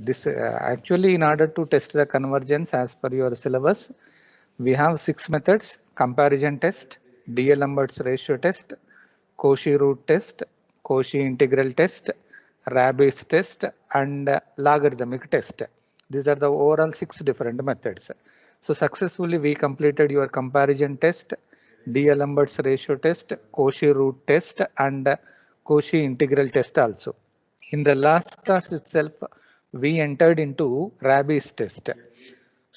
This actually, in order to test the convergence as per your syllabus, we have 6 methods: comparison test, D'Alembert ratio test, Cauchy root test, Cauchy integral test, Rabi's test, and logarithmic test. These are the overall 6 different methods. So successfully we completed your comparison test, D'Alembert ratio test, Cauchy root test, and Cauchy integral test also. In the last class itself, we entered into Rabi's test.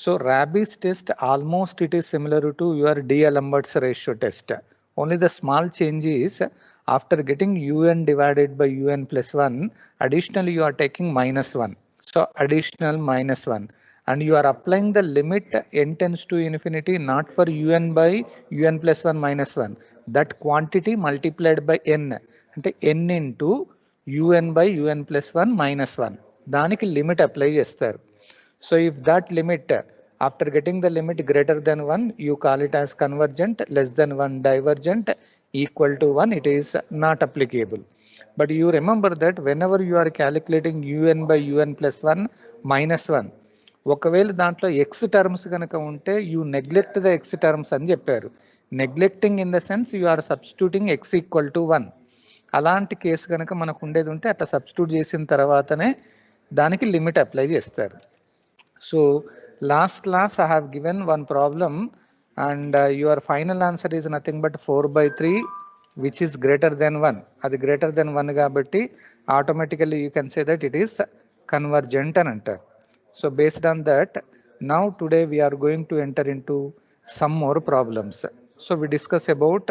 So Rabi's test, almost it is similar to your D'Alembert ratio test. Only the small change is, after getting un divided by un plus 1, additionally you are taking -1. So additional -1. And you are applying the limit n tends to infinity not for un by un plus 1 minus 1. That quantity multiplied by n. అంటే n into un by un plus 1 minus 1. దానికి limit apply చేస్తారు. So if that limit, after getting the limit greater than 1, you call it as convergent, less than 1 divergent, equal to 1, it is not applicable. But you remember that whenever you are calculating un by un plus 1 minus 1, ఒకవేళ దాంట్లో X terms కనుక ఉంటే you neglect the x terms అని చెప్పారు. Neglecting in the sense you are substituting x equal to 1. అలాంటి case కనుక మనకు ఉండేది ఉంటే అట్లా సబ్స్టిట్యూట్ చేసిన తర్వాతనే దానికి లిమిట్ అప్లై చేస్తారు. So last class I have given one problem, and your final answer is nothing but 4/3, which is greater than 1. అది greater than 1 కాబట్టి automatically you can say that it is convergent అని అంటారు. So based on that, now today we are going to enter into some more problems. So we discuss about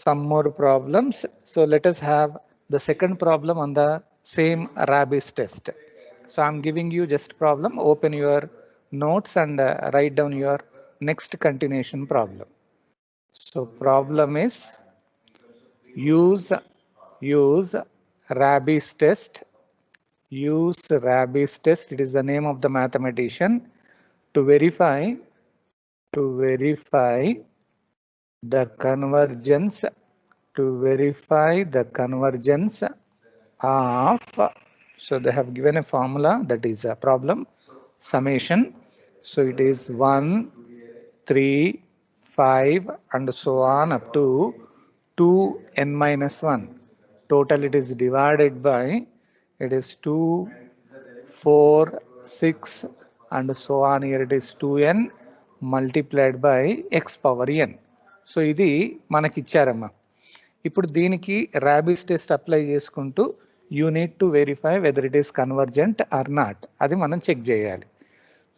some more problems. So let us have the second problem on the same Rabi's test. So I'm giving you just problem. Open your notes and write down your next continuation problem. So problem is use Rabi's test. Use Rabi's test. It is the name of the mathematician to verify the convergence. To verify the convergence of. So they have given a formula, that is a problem summation. So it is 1, 3, 5 and so on up to 2n minus 1. Total it is divided by, it is 2, 4, 6 and so on. Here it is 2n multiplied by x power n. So ఇది మనకి ఇచ్చారమ్మా. ఇప్పుడు దీనికి rabies test apply చేసుకుంటూ you need to verify whether it is convergent or not. అది మనం check చేయాలి.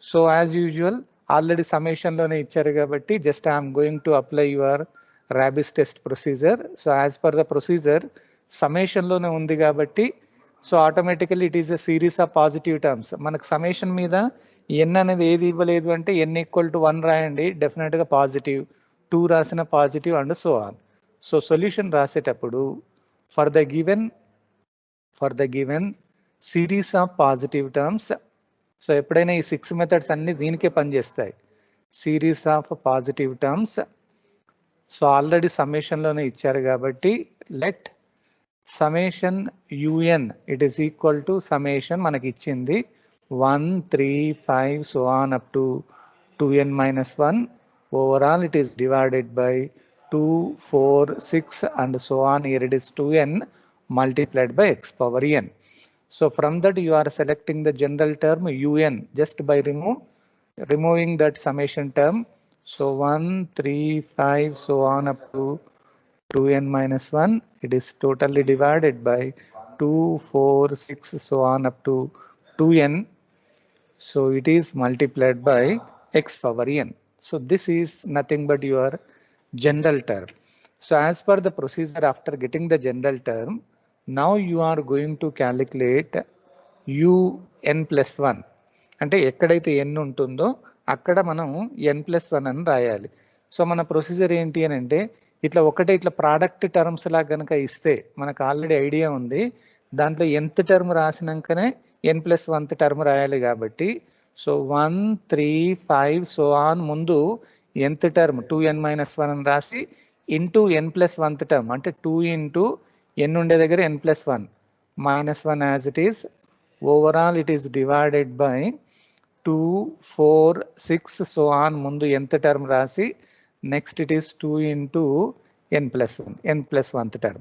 So as usual already సమ్మేషన్లోనే ఇచ్చారు కాబట్టి just I'm going to apply your Raabe's test procedure. So as per the procedure సమ్మేషన్లోనే ఉంది కాబట్టి so automatically it is a series of positive terms. మనకు సమ్మేషన్ మీద ఎన్ అనేది ఏది ఇవ్వలేదు అంటే ఎన్ ఈక్వల్ టు 1 రాయండి, డెఫినెట్గా పాజిటివ్, 2 రాసిన positive and so on. So solution రాసేటప్పుడు for the given series of positive terms. So ఎప్పుడైనా ఈ 6 మెథడ్స్ అన్ని దీనికే పనిచేస్తాయి. Series of positive terms. So already సమ్మేషన్లోనే ఇచ్చారు కాబట్టి let summation un it is equal to summation మనకి ఇచ్చింది 1, 3, 5 so on up to 2n minus 1. Overall it is divided by 2, 4, 6 and so on. Here it is 2n multiplied by x power n. So from that you are selecting the general term un just by removing that summation term. So 1, 3, 5 so on up to 2n minus 1. It is totally divided by 2, 4, 6 so on up to 2n. So it is multiplied by x power n. So this is nothing but your general term. So as per the procedure, after getting the general term, now you are going to calculate un plus 1. అంటే ఎక్కడైతే n ఉంటుందో అక్కడ మనం n plus 1 అని రాయాలి. So మన procedure ఏంటి అని అంటే ఇట్లా ఒకటే ఇట్లా ప్రోడక్ట్ టర్మ్స్ లాగా కనుక ఇస్తే మనకు ఆల్రెడీ ఐడియా ఉంది, దాంట్లో nth టర్మ్ రాసినాకనే n plus 1th టర్మ్ రాయాలి కాబట్టి సో 1, 3, 5 సో ఆన్ ముందు nth టర్మ్ 2n minus 1 అని రాసి into n plus 1th term అంటే 2 ఇంటూ n ఉండే దగ్గర n plus 1 minus 1 as it is overall it is divided by 2, 4, 6 so on ముందు nth term రాసి next it is 2 into n plus 1, n plus 1th term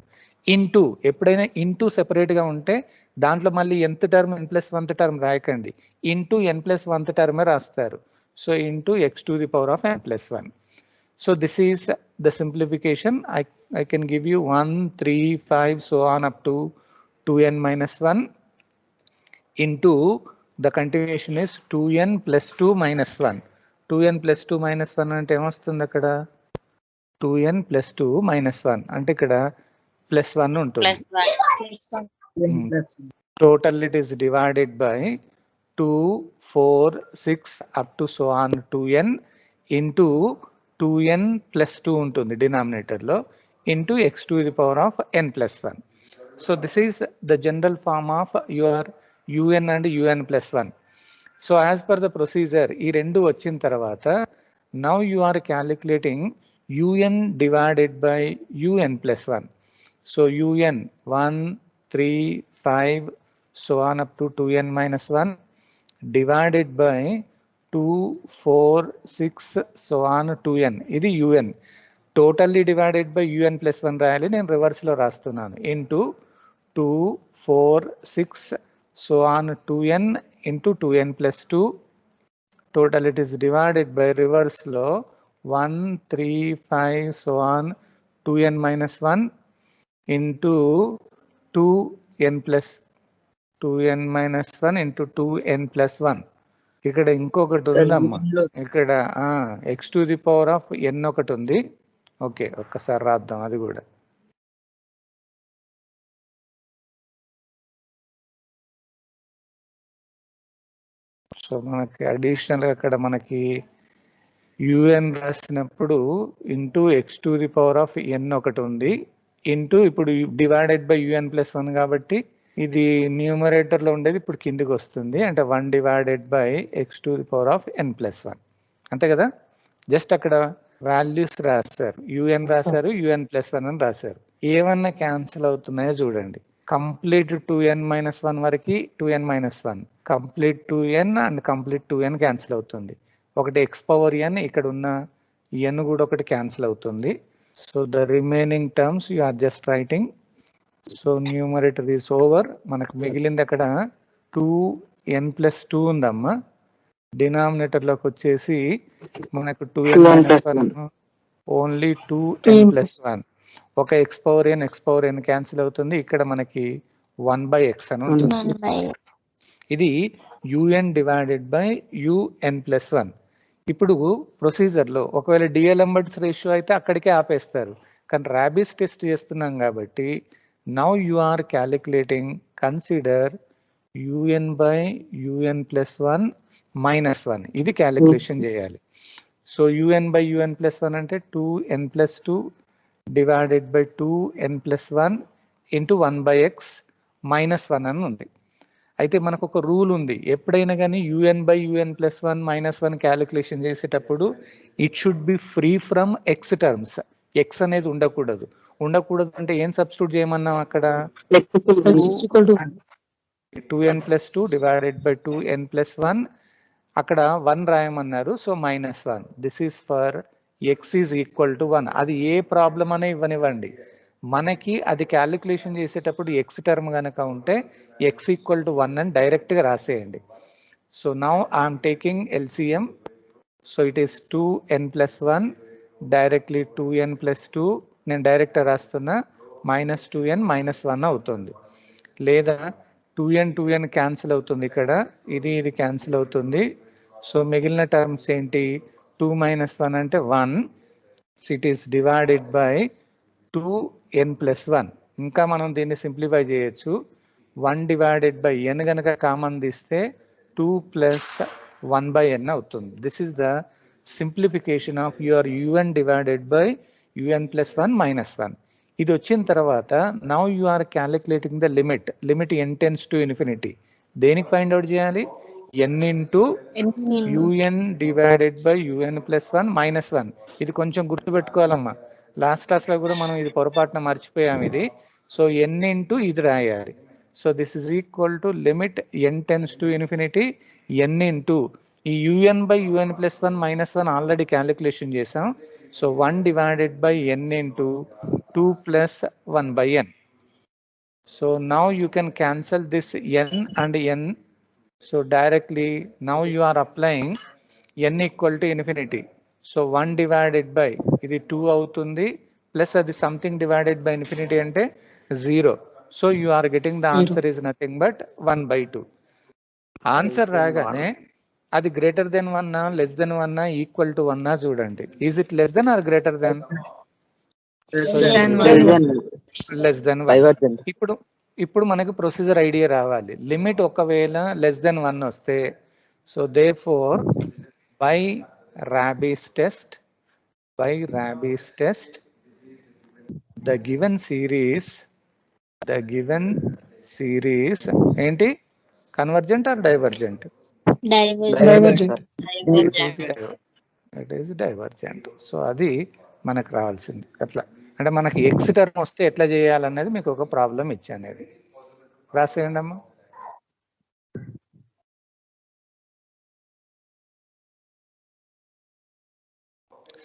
into, ఎప్పుడైనా into సెపరేట్గా ఉంటే దాంట్లో మళ్ళీ nth term n plus 1th term రాయకండి, into n plus 1th term రాస్తారు. సో into x to the power of n plus 1. So this is the simplification. I can give you 1, 3, 5 so on up to 2n minus 1 into the continuation is 2n plus 2 minus 1. 2n plus 2 minus 1 అంటే ఏమొస్తుంది అక్కడ 2n plus 2 minus 1 అంటే ఇక్కడ plus 1 ఉంటుంది. Total it is divided by 2, 4, 6 up to so on 2n into 2n plus 2 ఉంటుంది denominator లో into x to the power of n plus 1. So this is the general form of your un and un plus 1. So as per the procedure ఈ రెండు వచ్చిన తర్వాత now you are calculating un divided by un plus 1. So un 1, 3, 5 so on up to 2n minus 1 divided by 2, 4, 6 so on 2n. ఇది un. Totally divided by un plus 1 రాయాలి, నేను reverse లో రాస్తున్నాను. Into 2, 4, 6 so on 2n into 2n plus 2. Total it is divided by reverse లో 1, 3, 5 so on 2n minus 1 into 2n plus 2n minus 1 into 2n plus 1. ఇక్కడ ఇంకొకటి ఉందమ్మా, ఇక్కడ x to the power of n ఒకటి ఉంది. Okay, ఒక్కసారి రాద్దాం అది కూడా. సో మనకి అడిషనల్గా అక్కడ మనకి un రాసినప్పుడు into x to the power of n ఒకటి ఉంది, ఇంటూ ఇప్పుడు డివైడెడ్ బై un plus 1 కాబట్టి ఇది న్యూమరేటర్ లో ఉండేది ఇప్పుడు కిందికి వస్తుంది, అంటే 1 divided by x to the power of n plus 1 అంతే కదా. జస్ట్ అక్కడ వాల్యూస్ రాశారు, un రాశారు, un plus 1 అని రాశారు. ఏమన్నా క్యాన్సిల్ అవుతున్నాయో చూడండి. కంప్లీట్ 2n minus 1 వరకు 2n minus 1, complete 2n and complete 2n cancel అవుతుంది. ఒకటి x power n, ఇక్కడ ఉన్న n కూడా ఒకటి క్యాన్సిల్ అవుతుంది. So the remaining terms you are just writing. So numerator is over. మనకు మిగిలింది అక్కడ 2n plus 2 ఉందమ్మా. డినామినేటర్ లోకి వచ్చేసి మనకు 2n minus 1 only 2n plus 1. ఒక x power n క్యాన్సిల్ అవుతుంది, ఇక్కడ మనకి 1/x అని ఉంటుంది. ఇది un divided by un plus 1. ఇప్పుడు ప్రొసీజర్ లో ఒకవేళ డిఎల్ఎంబర్ట్స్ రేషియో అయితే అక్కడికే ఆపేస్తారు, కానీ ర్యాబిస్ టెస్ట్ చేస్తున్నాం కాబట్టి now you are calculating, consider un by un plus 1 minus 1. ఇది క్యాలిక్యులేషన్ చేయాలి. So un by un plus 1 అంటే 2n plus 2 divided by 2n plus 1 into 1/x minus 1 అని ఉంది. అయితే మనకు ఒక రూల్ ఉంది, ఎప్పుడైనా కానీ un by un plus 1 minus 1 calculation చేసేటప్పుడు it should be free from x terms. x అనేది ఉండకూడదు. ఉండకూడదు అంటే ఏం సబ్స్టిట్యూట్ చేయమన్నాం అక్కడ, 2n plus 2 divided by 2n plus 1, అక్కడ 1 రాయమన్నారు, so -1. This is for x is equal to 1. అది ఏ ప్రాబ్లం అనే ఇవ్వనివ్వండి, మనకి అది క్యాలిక్యులేషన్ చేసేటప్పుడు x టర్మ్ కనుక ఉంటే x ఈక్వల్ టు 1 అని డైరెక్ట్గా రాసేయండి. So now I'm taking LCM. So it is 2n plus 1 directly 2n plus 2, నేను డైరెక్ట్ రాస్తున్నా, -2n -1 అవుతుంది. లేదా 2n క్యాన్సిల్ అవుతుంది, ఇక్కడ ఇది క్యాన్సిల్ అవుతుంది. సో మిగిలిన టర్మ్స్ ఏంటి, 2 - 1 అంటే 1. It is divided by 2n plus 1. ఇంకా మనం దీన్ని సింప్లిఫై చేయొచ్చు. 1 divided by n కనుక కామన్ తీస్తే 2 plus 1/n అవుతుంది. This is the simplification of your un divided by un plus 1 minus 1. ఇది వచ్చిన తర్వాత now you are calculating the limit n tends to infinity. దేనికి ఫైండ్ అవుట్ చేయాలి, n into un divided by un plus 1 minus 1. ఇది కొంచెం గుర్తుపెట్టుకోవాలమ్మా, last class లో కూడా మనం ఇది పొరపాటున మర్చిపోయాం ఇది. సో n into ఇది రాయాలి. So this is equal to limit n tends to infinity n into ఈ un by un plus 1 minus 1 already calculation చేసాం. So 1 divided by n into 2 plus 1 by n. So now you can cancel this n and n. So directly now you are applying n equal to infinity. So 1 divided by ఇది 2 అవుతుంది plus అది something divided by infinity అంటే 0. So you are getting the answer is nothing but 1/2. Answer రాగానే అది greater than 1 less than 1 equal to 1 చూడండి. Is it less than or greater than? Less than 1. ఇప్పుడు మనకి procedure idea రావాలి. Limit ఒకవేళ less than 1 వస్తే so therefore by Rabi's test the given series ఏంటి convergent or divergent? It is divergent. So అది మనకు రావాల్సింది. అట్లా అంటే మనకి ఎక్స్ టర్మ్ వస్తే ఎట్లా చేయాలనేది మీకు ఒక ప్రాబ్లం ఇచ్చానేది రాసేయండి అమ్మా.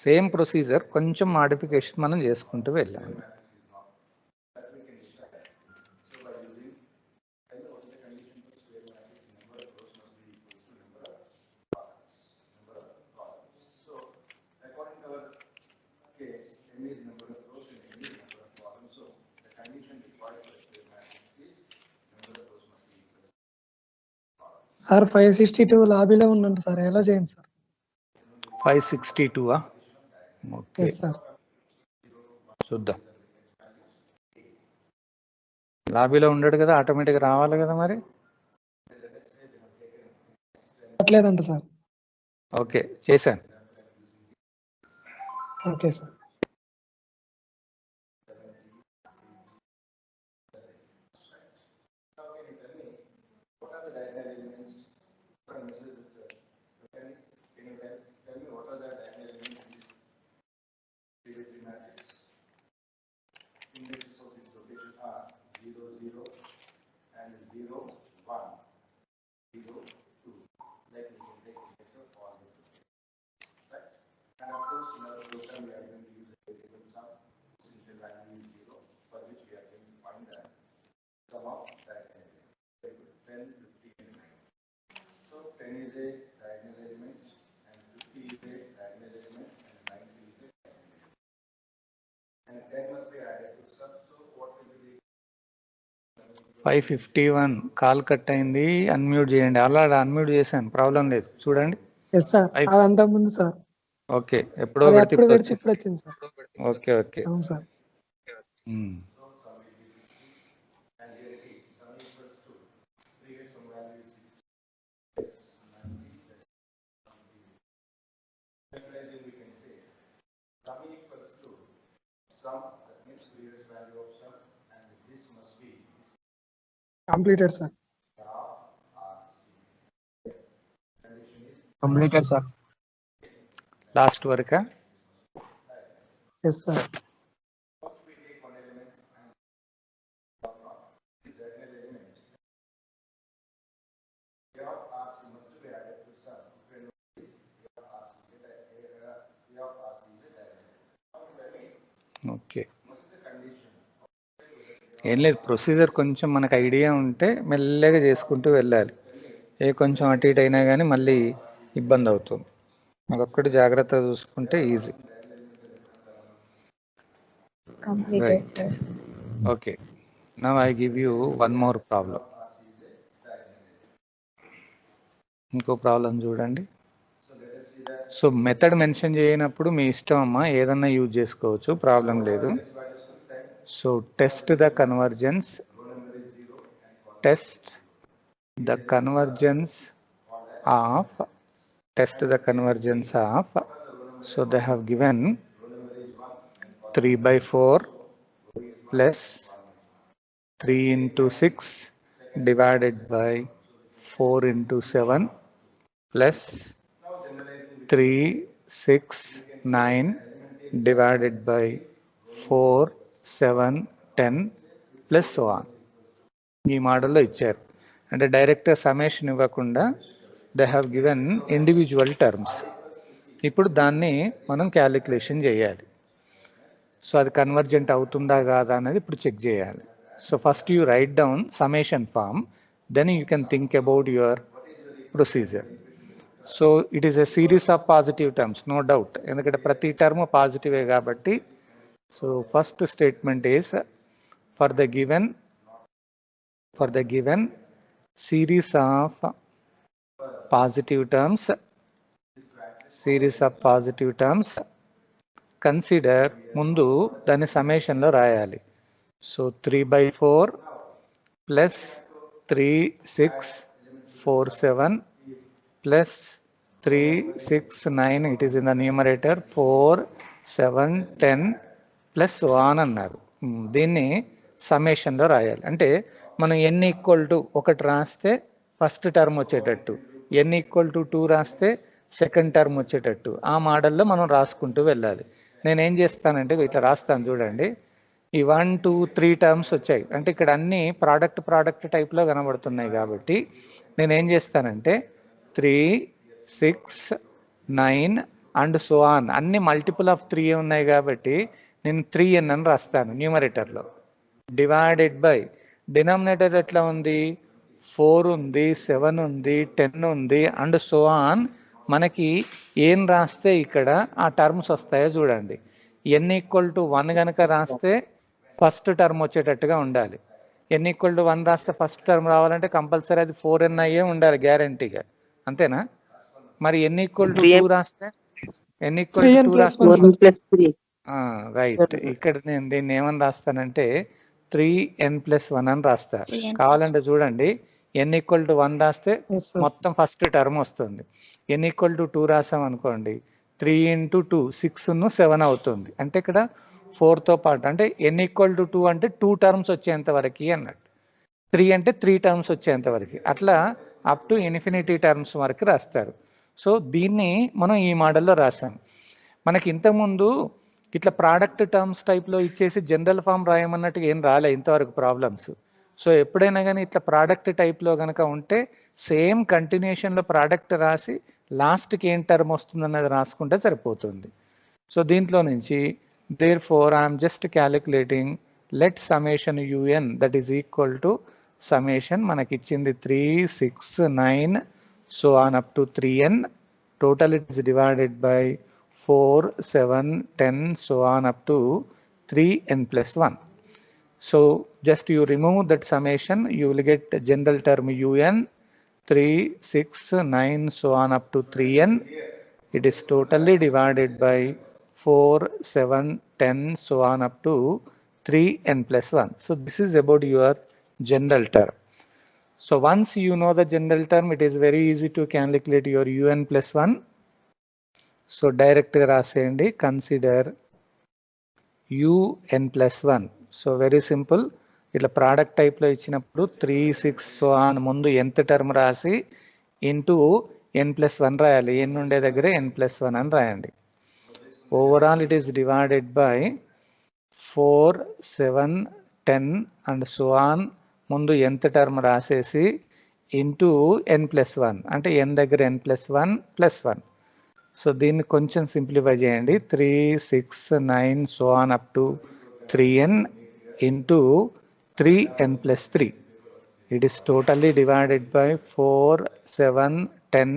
సేమ్ ప్రొసీజర్ కొంచెం మాడిఫికేషన్ మనం చేసుకుంటూ వెళ్ళాము. సార్ 562 లాబీలో ఉందండి సార్, ఎలా చేయండి సార్? 562 ఓకే సార్ చూద్దాం. లాబీలో ఉండడు కదా, ఆటోమేటిక్ రావాలి కదా మరి. అట్లేదంట సార్. ఓకే చేశాను. Okay sir. Five 51 call cut అయింది, అన్మ్యూట్ చేయండి. అలా అన్మ్యూట్ చేశాను, ప్రాబ్లం లేదు చూడండి. అదంతా ముందు సార్. ఓకే ఎప్పుడో పెడితే ఇప్పుడు వచ్చింది సార్. ఓకే ఓకే అవును sir. Completed sir. Completed sir. Last వరకా? Yes sir. ఓకే ఏం లేదు, ప్రొసీజర్ కొంచెం మనకు ఐడియా ఉంటే మెల్లగా చేసుకుంటూ వెళ్ళాలి. కొంచెం అటు ఇటు అయినా కానీ మళ్ళీ ఇబ్బంది అవుతుంది. అదొక్కటి జాగ్రత్తగా చూసుకుంటే easy. Right okay now I give you one more problem. ఇంకో ప్రాబ్లం చూడండి. సో మెథడ్ మెన్షన్ చేయనప్పుడు మీ ఇష్టం అమ్మా, ఏదన్నా యూజ్ చేసుకోవచ్చు, ప్రాబ్లం లేదు. So test the convergence of so they have given 3/4 plus 3 into 6 divided by 4 into 7 plus 3, 6, 9 divided by 4, 7, 10 plus so on. ఈ మోడల్లో ఇచ్చారు. అంటే డైరెక్ట్గా సమ్మేషన్ ఇవ్వకుండా they have given individual terms. ఇప్పుడు దాన్ని మనం క్యాలిక్యులేషన్ చేయాలి. సో అది కన్వర్జెంట్ అవుతుందా కాదా అనేది ఇప్పుడు చెక్ చేయాలి. So first you write down summation form, then you can think about your procedure. So it is a series of positive terms, no doubt, ఎందుకంటే ప్రతి టర్మ్ పాజిటివే కాబట్టి. So first statement is for the given series of positive terms, consider ముందు దాని సమ్మేషన్లో రాయాలి. So 3/4 plus 3647 plus 369, it is in the numerator, 4 7 10 plus 1 అన్నారు. దీన్ని సమ్మేషన్లో రాయాలి. అంటే మనం n ఈక్వల్ టు 1 రాస్తే ఫస్ట్ టర్మ్ వచ్చేటట్టు, n ఈక్వల్ టు 2 రాస్తే సెకండ్ టర్మ్ వచ్చేటట్టు ఆ మోడల్లో మనం రాసుకుంటూ వెళ్ళాలి. నేనేం చేస్తానంటే ఇట్లా రాస్తాను చూడండి. ఈ 1 2 3 టర్మ్స్ వచ్చాయి అంటే ఇక్కడ అన్ని ప్రోడక్ట్ టైప్లో కనబడుతున్నాయి కాబట్టి నేనేం చేస్తానంటే 3 6 9 అండ్ సో ఆన్, అన్ని మల్టిపుల్ ఆఫ్ 3 ఉన్నాయి కాబట్టి నేను 3n అని రాస్తాను న్యూమరేటర్లో. డివైడెడ్ బై డినామినేటర్ ఎట్లా ఉంది, 4 ఉంది, 7 ఉంది, 10 ఉంది అండ్ సో ఆన్. మనకి ఏం రాస్తే ఇక్కడ ఆ టర్మ్స్ వస్తాయో చూడండి. n ఈక్వల్ టు 1 కనుక రాస్తే ఫస్ట్ టర్మ్ వచ్చేటట్టుగా ఉండాలి. n ఈక్వల్ టు 1 రాస్తే ఫస్ట్ టర్మ్ రావాలంటే కంపల్సరీ అది 4n అయ్యే ఉండాలి గ్యారంటీగా, అంతేనా? మరి n ఈక్వల్ టు 2 రాస్తే n ఈక్వల్ టు 2 రాస్తే రైట్. ఇక్కడ నేను దీన్ని ఏమని రాస్తానంటే 3n+1 అని రాస్తా. కావాలంటే చూడండి, n ఈక్వల్ టు 1 రాస్తే మొత్తం ఫస్ట్ టర్మ్ వస్తుంది. n ఈక్వల్ టు 2 రాసాం అనుకోండి, 3 × 2 6 7 అవుతుంది. అంటే ఇక్కడ 4తో పాటు, అంటే n ఈక్వల్ టు 2 అంటే 2 టర్మ్స్ వచ్చేంత వరకు అన్నట్టు, 3 అంటే 3 టర్మ్స్ వచ్చేంత వరకు, అట్లా అప్ టు ఇన్ఫినిటీ టర్మ్స్ వరకు రాస్తారు. సో దీన్ని మనం ఈ మోడల్లో రాసాం. మనకి ఇంతకుముందు ఇట్లా ప్రోడక్ట్ టర్మ్స్ టైప్లో ఇచ్చేసి జనరల్ ఫామ్ రాయమన్నట్టుగా ఏం రాలే ఇంతవరకు ప్రాబ్లమ్స్. సో ఎప్పుడైనా కానీ ఇట్లా ప్రోడక్ట్ టైప్లో కనుక ఉంటే సేమ్ కంటిన్యూషన్లో ప్రోడక్ట్ రాసి లాస్ట్కి ఏం టర్మ్ వస్తుంది అన్నది రాసుకుంటే సరిపోతుంది. సో దీంట్లో నుంచి therefore I am just calculating let summation un that is equal to summation మనకి ఇచ్చింది 3 6 9 so on up to 3n, total it is divided by 4 7 10 so on up to 3n+1. so just you remove that summation, you will get general term un 3 6 9 so on up to 3n. It is totally divided by 4 7 10 so on up to 3n+1. so this is about your general term. So once you know the general term, it is very easy to calculate your un+1. so direct గా రాసేయండి, consider un+1. so very simple. ఇట్లా product టైప్లో ఇచ్చినప్పుడు 3 6 so on ముందు nth term రాసి into n+1 రాయాలి. n ఉండే దగ్గర n+1 అని రాయండి. Overall it is divided by 4 7 10 and so on, ముందు nth టర్మ్ రాసేసి ఇంటూ n+1, అంటే n దగ్గర n+1 +1. సో దీన్ని కొంచెం సింప్లిఫై చేయండి, 3 6 9 so on up to 3n into 3n+3. it is totally divided by 4 7 10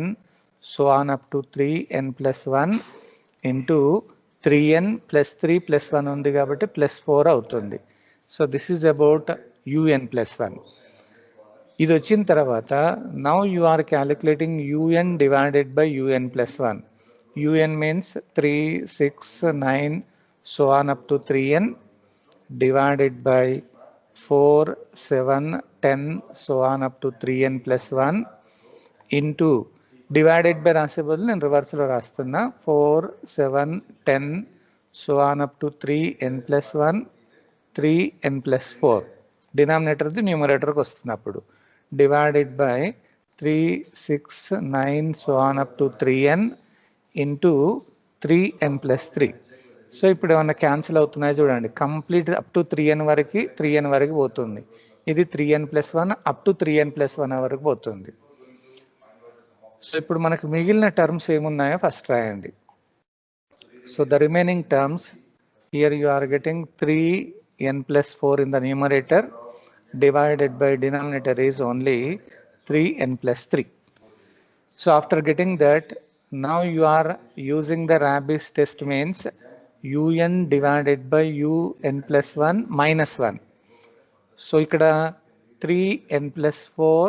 so on up to 3n+1 into 3n +3 +1 ఉంది కాబట్టి +4 అవుతుంది. So this is about un+1. ఇది వచ్చిన తర్వాత now you are calculating un divided by un+1. un means 3 6 9 so on up to 3n divided by 4 7 10 so on up to 3n+1 into divided by రాసే బదులు నేను రివర్స్లో రాస్తున్నా, 4 7 10 so on up to 3n+1 3n+4, డినామినేటర్ది న్యూమరేటర్కి వస్తున్నప్పుడు, divided by 3 6 9 so on up to 3n into 3n+3. So ఇప్పుడు ఏమన్నా cancel అవుతున్నాయి చూడండి, కంప్లీట్ అప్ టు 3n వరకు పోతుంది. ఇది 3n+1 అప్ టు 3n+1 వరకు పోతుంది. సో ఇప్పుడు మనకు మిగిలిన టర్మ్స్ ఏమున్నాయో ఫస్ట్ రాయండి. So the remaining terms here you are getting 3n+4 in the numerator divided by denominator is only 3n+3. So after getting that, now you are using the Rabi's test means un divided by un+1 minus 1. So ikkada 3n+4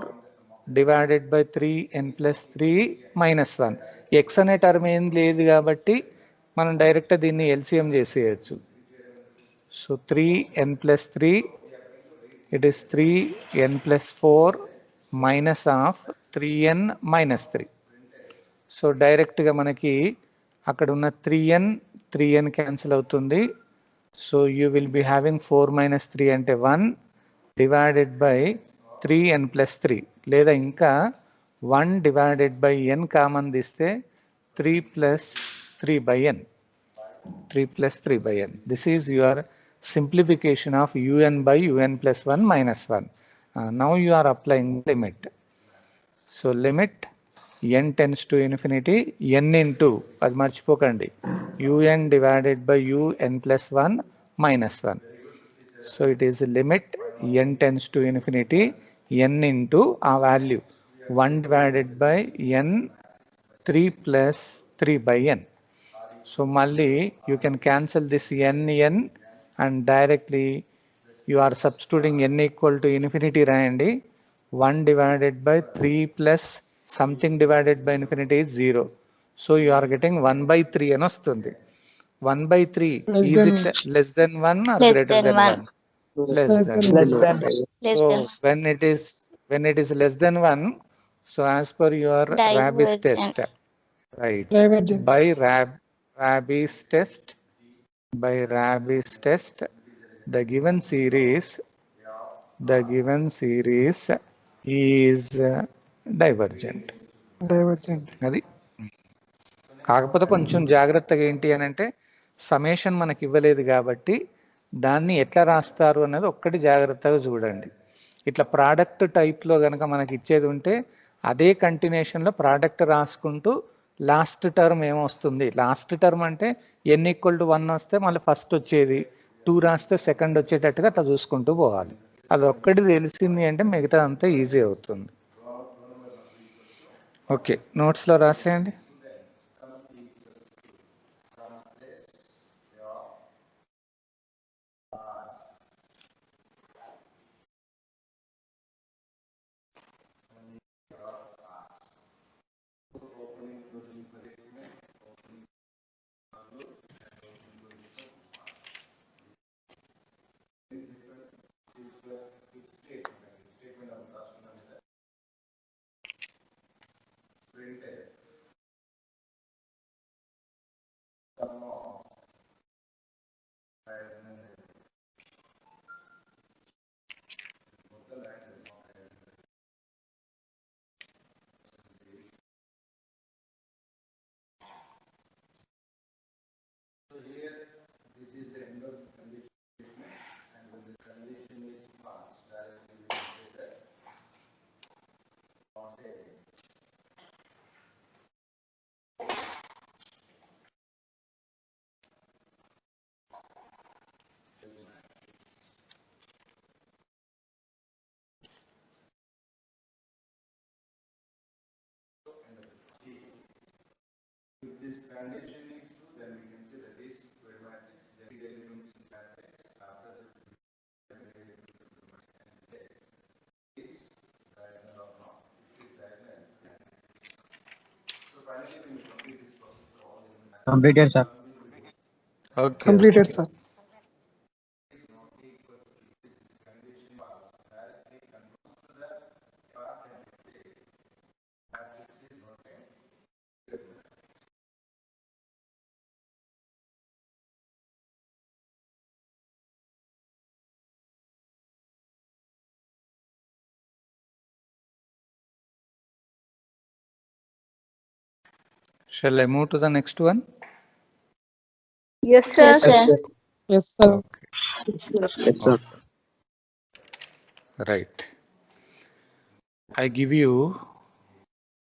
divided by 3n+3 minus 1. X అనే term ఏం లేదు కాబట్టి మనం direct దీన్ని LCM చేసేయచ్చు. So 3n+3 it is 3n+4 minus of 3n minus 3. So డైరెక్ట్గా మనకి అక్కడ ఉన్న 3n క్యాన్సిల్ అవుతుంది. So you will be having 4 minus 3 అంటే 1 డివైడెడ్ బై 3n+3, లేదా ఇంకా 1 డివైడెడ్ బై n కామన్ తీస్తే 3 + 3/n. 3 + 3/n. This is your simplification of un by un+1 minus 1. Now you are applying limit. So limit n tends to infinity, n into అది మర్చిపోకండి un divided by un+1 minus 1. So it is limit n tends to infinity, n into ఆ value 1 divided by n 3 + 3/n. So మళ్ళీ you can cancel this n and directly you are substituting n equal to infinity రాయండి. 1 divided by 3 plus something divided by infinity is 0. So you are getting 1/3 అని వస్తుంది. 1/3 is it less than 1 or greater than 1? Less than. So when it is less than 1, so as per your Rabi's test, right, by Rabi's test, the given series is divergent. అది కాకపోతే కొంచెం జాగ్రత్తగా ఏంటి అని అంటే సಮೇషన్ మనకి ఇవ్వలేదు కాబట్టి దాన్ని ఎట్లా రాస్తారు అన్నది ఒక్కటి జాగ్రత్తగా చూడండి. ఇట్లా ప్రోడక్ట్ టైప్లో కనుక మనకి ఇచ్చేది ఉంటే అదే కంటిన్యూషన్లో ప్రోడక్ట్ రాసుకుంటూ లాస్ట్ టర్మ్ ఏమొస్తుంది, లాస్ట్ టర్మ్ అంటే n = 1 వస్తే మళ్ళీ ఫస్ట్ వచ్చేది, 2 రాస్తే సెకండ్ వచ్చేటట్టుగా అట్లా చూసుకుంటూ పోవాలి. అది ఒక్కటి తెలిసింది అంటే మిగతా అంతా ఈజీ అవుతుంది. Okay, నోట్స్లో రాసేయండి. If this condition is true, then we can say that this square matrix, the elements in matrix after the is diagonal or not. It is diagonal. So finally, when you complete this process, all elements completed, sir. Okay. Completed, sir. Shall I move to the next one? Yes, sir. Yes, sir. Okay. Yes, sir. Right. I give you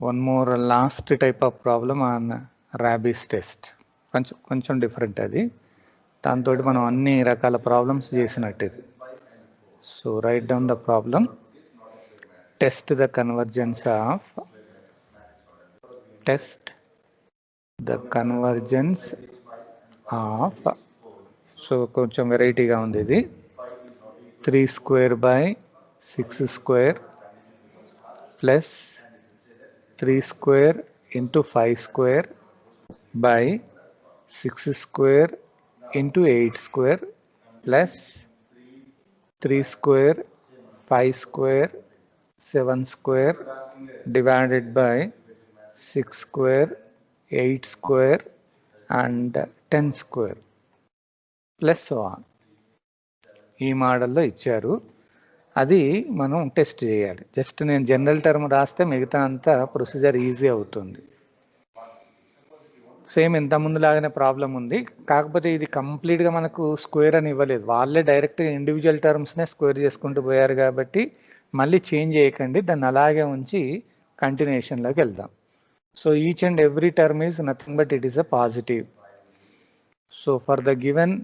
one more last type of problem on rabies test. కొంచెం different అది. దాంతో మనం అన్ని రకాల problems చేసినట్టు. So right down the problem. Test the convergence of so కొంచెం వెరైటీగా ఉంది ఇది. 3 square by 6 square plus 3 square into 5 square by 6 square into 8 square plus 3 square 5 square 7 square divided by 6 square 8 square and 10 square plus so on. ఈ మోడల్లో ఇచ్చారు. అది మనం test చేయాలి. జస్ట్ నేను జనరల్ టర్మ్ రాస్తే మిగతా అంతా ప్రొసీజర్ ఈజీ అవుతుంది. సేమ్ ఇంత ముందు లాగానే ప్రాబ్లం ఉంది. కాకపోతే ఇది కంప్లీట్గా మనకు స్క్వేర్ అని ఇవ్వలేదు. వాళ్ళే డైరెక్ట్గా ఇండివిజువల్ టర్మ్స్నే స్క్వేర్ చేసుకుంటూ పోయారు కాబట్టి మళ్ళీ చేంజ్ చేయకండి, దాన్ని అలాగే ఉంచి కంటిన్యూషన్లోకి వెళ్దాం. So each and every term is nothing but it is a positive. So for the given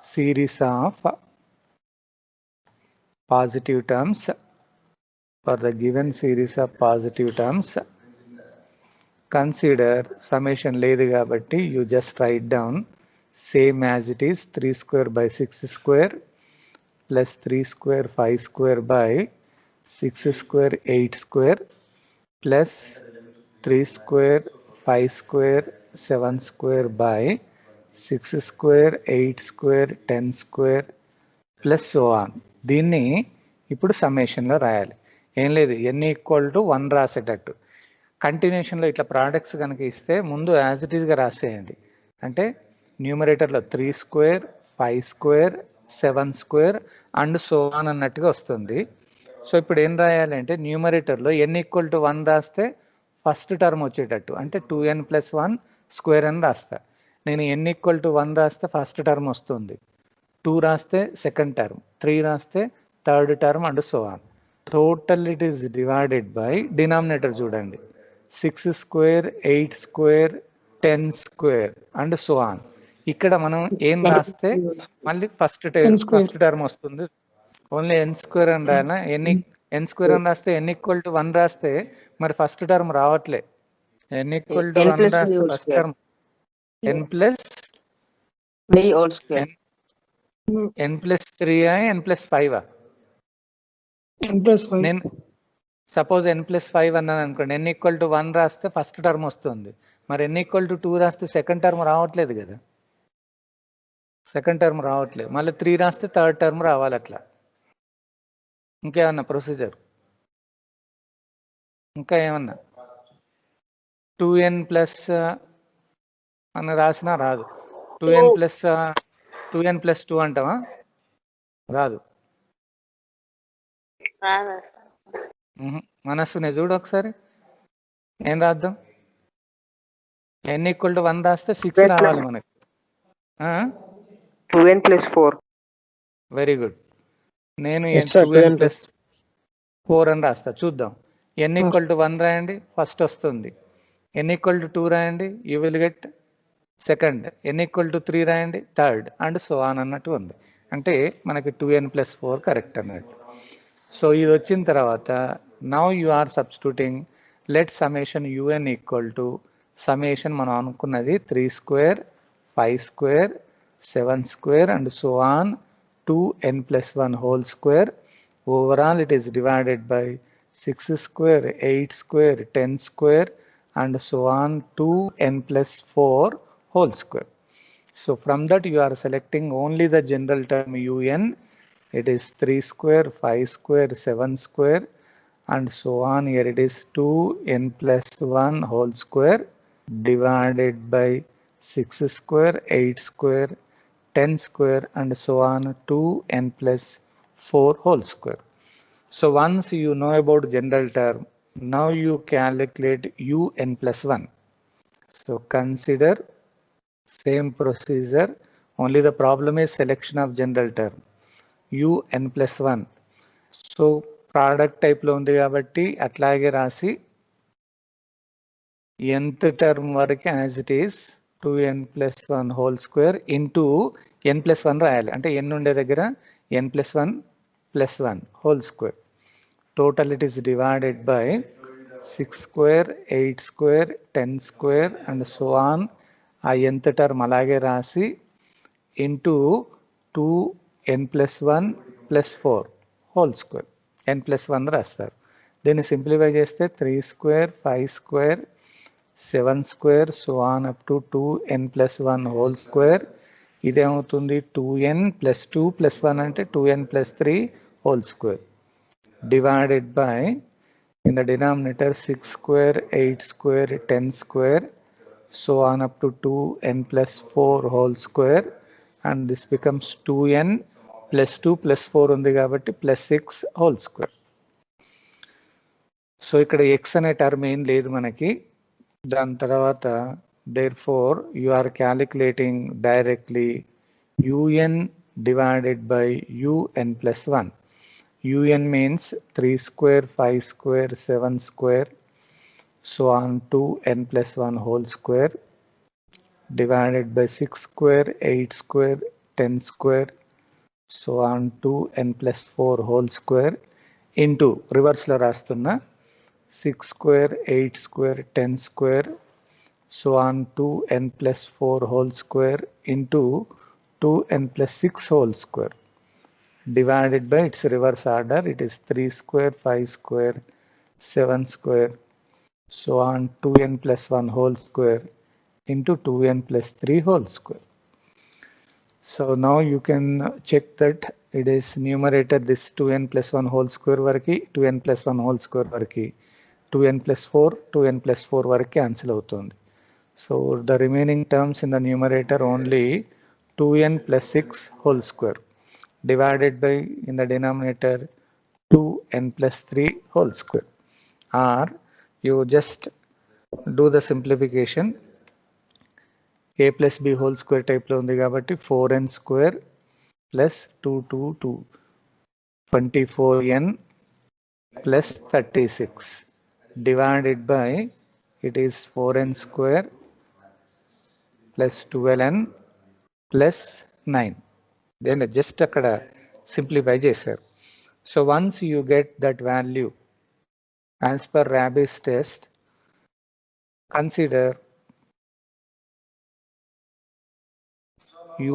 series of positive terms, consider summation లేదు కాబట్టి you just write down same as it is 3 square by 6 square plus 3 square 5 square by 6 square 8 square plus 3 square 5 square 7 square by 6 square 8 square 10 square plus so on. దీన్ని ఇప్పుడు సమ్మేషన్లో రాయాలి. ఏం లేదు, n = 1 రాసేటట్టు. కంటిన్యూషన్లో ఇట్లా products కనుక ఇస్తే ముందు యాజ్ ఇట్ ఈస్గా రాసేయండి. అంటే న్యూమరేటర్లో 3 square 5 square 7 square and so on అన్నట్టుగా వస్తుంది. సో ఇప్పుడు ఏం రాయాలంటే న్యూమరేటర్లో n = 1 రాస్తే ఫస్ట్ టర్మ్ వచ్చేటట్టు, అంటే 2n + 1 స్క్వేర్ అని రాస్తా. నేను n = 1 రాస్తే ఫస్ట్ టర్మ్ వస్తుంది, 2 రాస్తే సెకండ్ టర్మ్, 3 రాస్తే third term and so on. Total it is divided by denominator చూడండి 6 square 8 square 10 square and so on. ఇక్కడ మనం ఏం రాస్తే మళ్ళీ ఫస్ట్ టర్మ్ వస్తుంది. ఓన్లీ n square అని రాయాలా? n square అని రాస్తే n = 1 రాస్తే మరి ఫస్ట్ టర్మ్ రావట్లే. n = 1 రాస్తే first term n plus 3 whole square. n plus 3 n plus 5 n plus 5. నేను సపోజ్ n plus 5 అన్నాను అనుకోండి, n = 1 రాస్తే ఫస్ట్ టర్మ్ వస్తుంది. మరి n = 2 రాస్తే సెకండ్ టర్మ్ రావట్లేదు కదా, సెకండ్ టర్మ్ రావట్లేదు. మళ్ళీ 3 రాస్తే థర్డ్ టర్మ్ రావాలి. అట్లా ఇంకేమన్నా ప్రొసీజర్? ఇంకా ఏమన్నా 2n plus అని రాసినా రాదు. 2n plus 2 అంటావా? రాదు. మనస్సునే చూడు ఒకసారి, ఏం రాద్దాం? n = 1 రాస్తే 6 రావాలి మనకి. 2n + 4. Very good. నేను 2n + 4 అని రాస్తా. చూద్దాం. n = 1 రాయండి, ఫస్ట్ వస్తుంది. n = 2 రాయండి, you will get second. n = 3 రాయండి, థర్డ్ అండ్ సో ఆన్ అన్నట్టు ఉంది. అంటే మనకి 2n + 4 కరెక్ట్ అన్నట్టు. సో ఇది వచ్చిన తర్వాత now you are substituting. Let summation un = summation మనం అనుకున్నది 3 square 5 square 7 square and so on 2n + 1 whole square. Overall it is divided by 6 square 8 square 10 square and so on 2n + 4 whole square. So from that you are selecting only the general term un. It is 3 square 5 square 7 square and so on. Here it is 2n + 1 whole square divided by 6 square 8 square 10 square and so on 2n + 4 whole square. So once you know about general term, now you calculate un + 1. So consider same procedure Only the problem is selection of general term. UN plus 1. So product type లో ఉంది కాబట్టి అట్లాగే రాసి nth term వరకు as it is 2n plus 1 whole square into n plus 1 రాయాలి. అంటే n ఉండే దగ్గర n plus 1 plus 1 whole square. Total it is divided by 6 square, 8 square, 10 square and so on. ఆ nth term అలాగే రాసి into 2n plus 1 plus 4 whole square. n plus 1 రాస్తారు. దీన్ని simplify చేస్తే 3 square, 5 square, 7 square so on up to 2n plus 1 whole square. ఇదేమవుతుంది 2n plus 2 plus 1 అంటే 2n plus 3 whole square divided by in the denominator 6 square, 8 square, 10 square so on up to 2n plus 4 whole square and this becomes 2n plus 2 plus 4 ఉంది కాబట్టి plus 6 whole square. So ఇక్కడ x అనే term ఏం లేదు మనకి. దాని తర్వాత therefore you are calculating directly un divided by un plus 1. un means 3 square, 5 square, 7 square so on 2n plus 1 whole square divided by 6 square, 8 square, 10 square so on 2n plus 4 whole square into reverse లో రాస్తున్నా 6 square, 8 square, 10 square so on 2n plus 4 whole square into 2n plus 6 whole square divided by its reverse order. It is 3 square, 5 square, 7 square so on 2n plus 1 whole square into 2n plus 3 whole square. So now you can check that it is numerator this 2n plus 1 whole square variki 2n plus 1 whole square variki 2n plus 4 2n plus 4 variki cancel avutundi. So the remaining terms in the numerator only 2n plus 6 whole square divided by in the denominator 2n plus 3 whole square, or you just do the simplification. a plus b whole square type లో ఉంది కాబట్టి 4n square plus 2 24n plus 36 divided by it is 4n square plus 12n plus 9. Then just అక్కడ simplify చేశారు. So once you get that value as per Rabi's test, consider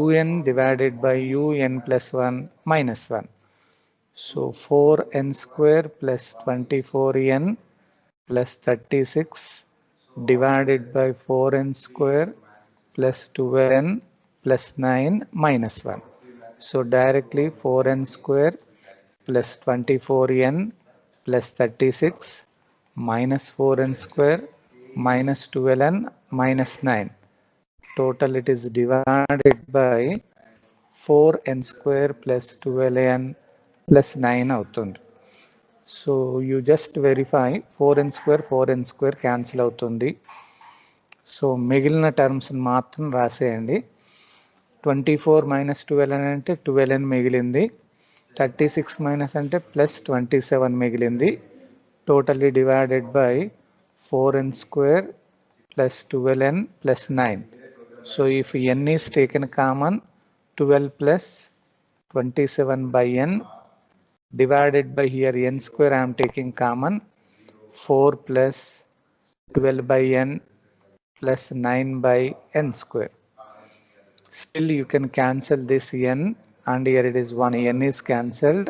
un divided by un plus 1 minus 1. So 4n square plus 24n plus 36 divided by 4n square plus 12n plus 9 minus 1. So directly 4n square plus 24n plus 36 minus 4n square minus 12n minus 9. Total it is divided by 4n square plus 12n plus 9 అవుతుంది. So you just verify 4n square cancel అవుతుంది. So మిగిలిన terms మాత్రం రాసేయండి. 24 minus 12n అంటే 12n మిగిలింది, 36 minus అంటే plus 27 మిగిలింది. Totally divided by 4n square plus 12n plus 9. So if n is taken common, 12 plus 27 by n divided by here n square I am taking common, 4 plus 12 by n plus 9 by n square. Still you can cancel this n and here it is 1, n is cancelled.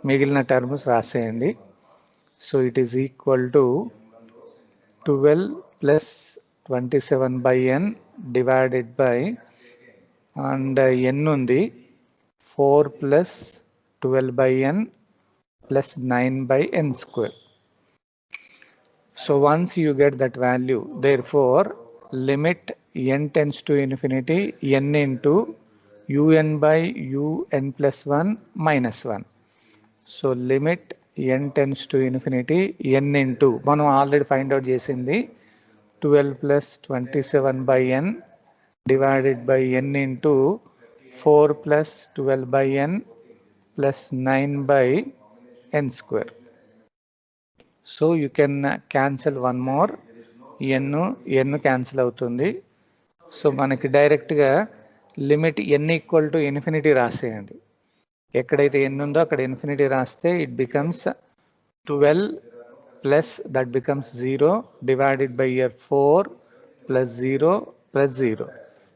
మిగిలిన terms రాసేయండి. So it is equal to 12 plus 27 by n divided by and n ఉంది 4 plus 12 by n plus 9 by n square. So once you get that value, therefore limit n tends to infinity n into un by un plus 1 minus 1. So limit n tends to infinity n into మనం already find out చేసింది 12 plus 27 by n divided by n into 4 plus 12 by n plus 9 by n square. So you can cancel one more, n cancel అవుతుంది. So మనకి డైరెక్ట్గా limit n equal to infinity రాసేయండి. ఎక్కడైతే n ఉందో అక్కడ infinity రాస్తే it becomes 12 plus that becomes 0 divided by your 4 plus 0 plus 0.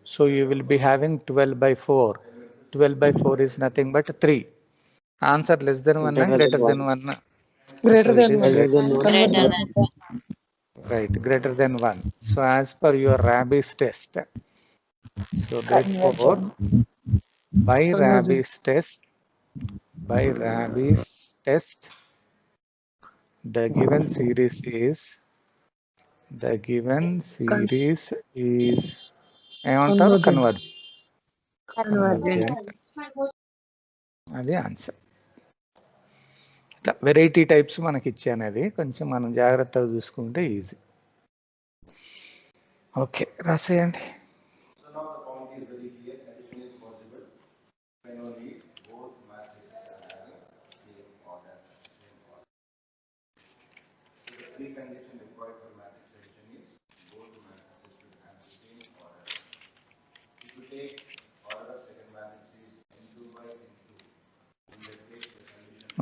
So you will be having 12 by 4. 12 by 4 is nothing but 3. Answer less than 1 and greater than 1. Greater So than it is 1. Convergent. right, greater than 1. So as per your Rabi's test. So therefore by Rabi's test, the given series is ఏమంటారు convergent. అది answer. ఇట్లా variety types మనకి ఇచ్చానది కొంచెం మనం జాగ్రత్తగా చూసుకుంటే easy. Okay రాసేయండి.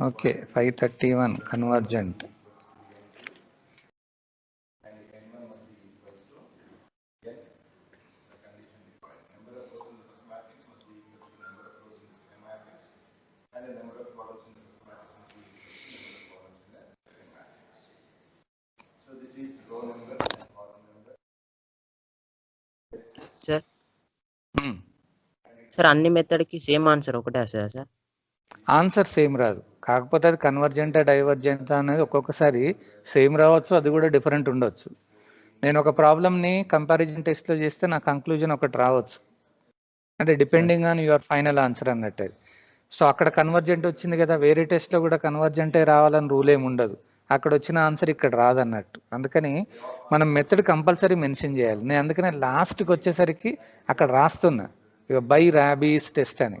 Okay, 531 convergent. సార్ సార్ అన్ని మెథడ్ కి సేమ్ ఆన్సర్ ఒకటే వస్తుందా సార్? ఆన్సర్ సేమ్ రాదు, కాకపోతే అది కన్వర్జెంట్ డైవర్జెంట్ అనేది ఒక్కొక్కసారి సేమ్ రావచ్చు, అది కూడా డిఫరెంట్ ఉండొచ్చు. నేను ఒక ప్రాబ్లమ్ని కంపారిజన్ టెస్ట్లో చేస్తే నా కంక్లూజన్ ఒకటి రావచ్చు, అంటే depending on your final answer అన్నట్టు. సో అక్కడ కన్వర్జెంట్ వచ్చింది కదా, వేరే టెస్ట్లో కూడా కన్వర్జెంటే రావాలని రూల్ ఏమి ఉండదు, అక్కడ వచ్చిన ఆన్సర్ ఇక్కడ రాదన్నట్టు. అందుకని మనం మెథడ్ కంపల్సరీ మెన్షన్ చేయాలి. నేను అందుకనే లాస్ట్కి వచ్చేసరికి అక్కడ రాస్తున్నా బై రాబీస్ టెస్ట్ అని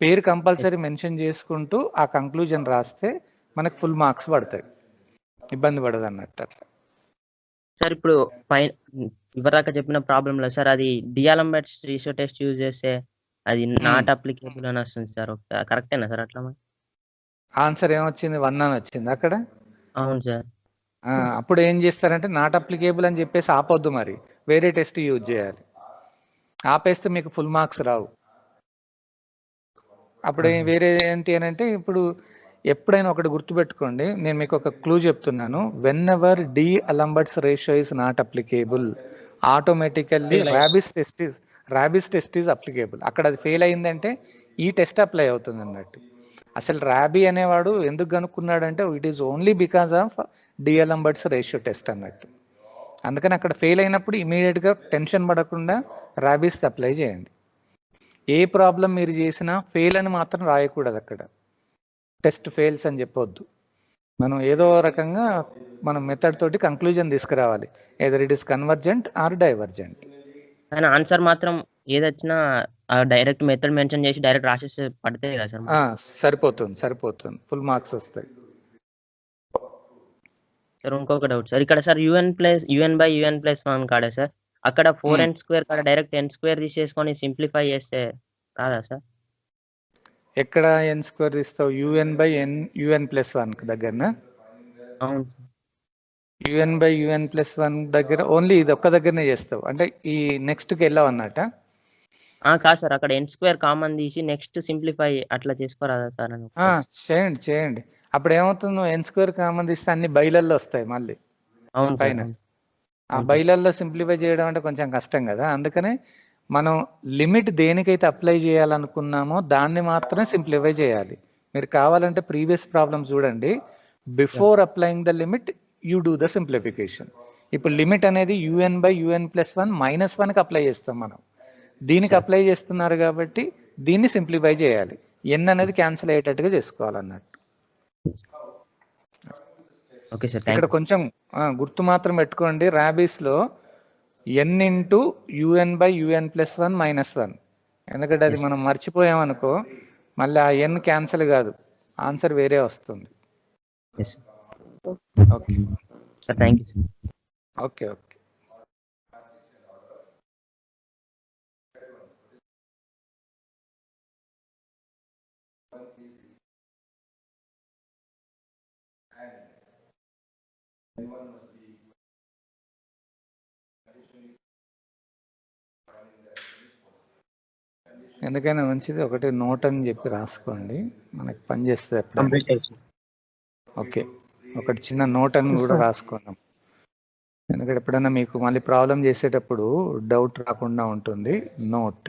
పేరు కంపల్సరీ మెన్షన్ చేసుకుంటూ ఆ కంక్లూజన్ రాస్తే మనకు ఫుల్ మార్క్స్ పడతాయి, ఇబ్బంది పడదు అన్నట్టు. అట్లా సార్ ఇప్పుడు ఇవరాక చెప్పిన ప్రాబ్లంలో సార్ అది డిఆల్ఎంబర్ట్స్ రేషియో టెస్ట్ యూజ్ చేస్తే అది నాట్ అప్లికేబుల్ అని వస్తుంది సార్, కరెక్టేనా సార్? అట్లా ఆన్సర్ ఏమొచ్చింది? 1 అని వచ్చింది అక్కడ. అవును సార్. అప్పుడు ఏం చేస్తారంటే నాట్ అప్లికేబుల్ అని చెప్పేసి ఆపొద్దు, మరి వేరే టెస్ట్ యూజ్ చేయాలి. ఆపేస్తే మీకు ఫుల్ మార్క్స్ రావు. అప్పుడు వేరే ఏంటి అని అంటే, ఇప్పుడు ఎప్పుడైనా ఒకటి గుర్తుపెట్టుకోండి, నేను మీకు ఒక క్లూ చెప్తున్నాను. Whenever D'Alembert's ratio is not applicable, automatically Raabe's test is applicable. అక్కడ అది ఫెయిల్ అయిందంటే ఈ టెస్ట్ అప్లై అవుతుంది అన్నట్టు. అసలు ర్యాబీ అనేవాడు ఎందుకు కనుక్కున్నాడంటే it is only because of D'Alembert's ratio test అన్నట్టు. అందుకని అక్కడ ఫెయిల్ అయినప్పుడు ఇమీడియట్గా టెన్షన్ పడకుండా ర్యాబీస్ అప్లై చేయండి. ఏ ప్రాబ్లం మీరు చేసినా ఫెయిల్ అని మాత్రం రాయకూడదు, అక్కడ టెస్ట్ ఫెయిల్స్ అని చెప్పొద్దు. మనం ఏదో రకంగా మనం మెథడ్ తోటి కంక్లూజన్ తీసుకురావాలి, either it is convergent or divergent. కానీ ఆన్సర్ మాత్రం ఏదొచ్చినా డైరెక్ట్ మెథడ్ మెన్షన్ చేసి డైరెక్ట్ రాసేసి పడతాయి కదా సార్? సరిపోతుంది, ఫుల్ మార్క్స్ వస్తాయి. సార్ ఇంకొక డౌట్ సార్, ఇక్కడ సార్ UN/UN+1 కాడే సార్, అక్కడ 4n² కాడ డైరెక్ట్ n² తీసేసుకొని సింప్లిఫై చేస్తే రాదా సార్? ఎక్కడ n² తీస్తావు? UN/UN+1 దగ్గరనా? అవును సార్. UN/UN+1 దగ్గర ఓన్లీ ఇది ఒక్క దగ్గరనే చేస్తావు, అంటే ఈ నెక్స్ట్కి వెళ్ళావు అన్నట్ట? కాదు సార్, అక్కడ n² కామన్ తీసి నెక్స్ట్ సింప్లిఫై అట్లా చేసుకోరాదా సార్? చేయండి. అప్పుడు ఏమవుతుంది, నువ్వు n² కామన్ తీస్తే అన్ని బైలల్లో వస్తాయి మళ్ళీ పైన. ఆ బైలల్లో సింప్లిఫై చేయడం అంటే కొంచెం కష్టం కదా. అందుకనే మనం లిమిట్ దేనికైతే అప్లై చేయాలనుకున్నామో దాన్ని మాత్రమే సింప్లిఫై చేయాలి. మీరు కావాలంటే ప్రీవియస్ ప్రాబ్లమ్ చూడండి, before applying the limit you do the simplification. ఇప్పుడు లిమిట్ అనేది UN/UN+1 -1కి అప్లై చేస్తాం మనం, దీనికి అప్లై చేస్తున్నారు కాబట్టి దీన్ని సింప్లిఫై చేయాలి. n అనేది క్యాన్సిల్ అయ్యేటట్టుగా చేసుకోవాలన్నట్టు. ఇక్కడ కొంచెం గుర్తు మాత్రం పెట్టుకోండి, ర్యాబీస్లో n ఇంటూ UN/UN+1 -1. ఎందుకంటే అది Yes. మనం మర్చిపోయామనుకో మళ్ళీ ఆ n క్యాన్సిల్ కాదు, ఆన్సర్ వేరే వస్తుంది. Yes. Okay Sir, thank you, sir. Okay okay. ఎందుకైనా మంచిది ఒకటి నోట్ అని చెప్పి రాసుకోండి, మనకి పని చేస్తుంది ఎప్పుడైనా. Complete it, sir. ఓకే, ఒకటి చిన్న నోట్ అని Yes, కూడా sir. రాసుకున్నాం, ఎందుకంటే ఎప్పుడైనా మీకు మళ్ళీ ప్రాబ్లం చేసేటప్పుడు డౌట్ రాకుండా ఉంటుంది. నోట్.